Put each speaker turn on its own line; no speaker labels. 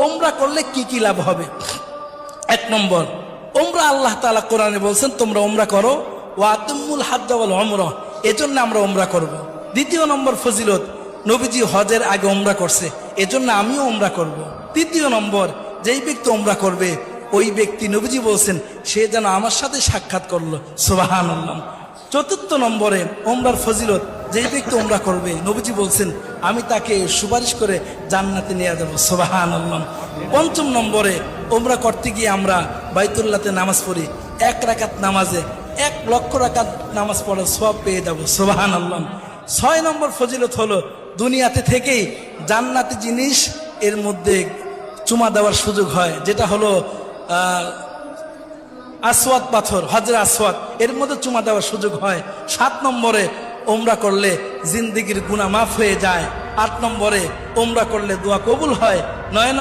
ওমরা করলে কি কি লাভ হবে? এক নম্বর, ওমরা আল্লাহ তাআলা কোরআনে বলছেন তোমরা ওমরা করো, ওয়া আতিমুল হাজ্জ ওয়াল উমরা, এজন্য আমরা ওমরা করব। দ্বিতীয় নম্বর ফজিলত, নবীজি হজের আগে ওমরা করছে, এজন্য আমিও ওমরা করব। তৃতীয় নম্বর, যেই ব্যক্তি ওমরা করবে ওই ব্যক্তি নবীজি বলছেন সে যেন আমার সাথে সাক্ষাৎ করলো, সুবহানাল্লাহ। চতুর্থ নম্বরে ওমরার ফজিলত, যেই ব্যক্তি ওমরা করবে নবীজি বলছেন আমি তাকে সুপারিশ করে জান্নাতে নিয়ে যাবো, সুবহানাল্লাহ। পঞ্চম নম্বরে, ওমরা করতে গিয়ে আমরা বাইতুল্লাহতে নামাজ পড়ি, 1 রাকাত নামাজে 1 লক্ষ রাকাত নামাজ পড়ার সওয়াব পেয়ে যাবো, সুবহানাল্লাহ। 6 নম্বর ফজিলত হলো দুনিয়াতে থেকেই জান্নাতি জিনিস এর মধ্যে চুমা দেওয়ার সুযোগ হয়, যেটা হলো আসওয়াদ পাথর, হজরে আসওয়াদ, এর মধ্যে চুমা দেওয়ার সুযোগ হয়। 7 নম্বরে, ওমরা করলে জিন্দেগির গুনাহ মাফ হয়ে যায়। 8 নম্বরে, ওমরা করলে দোয়া কবুল হয়। 9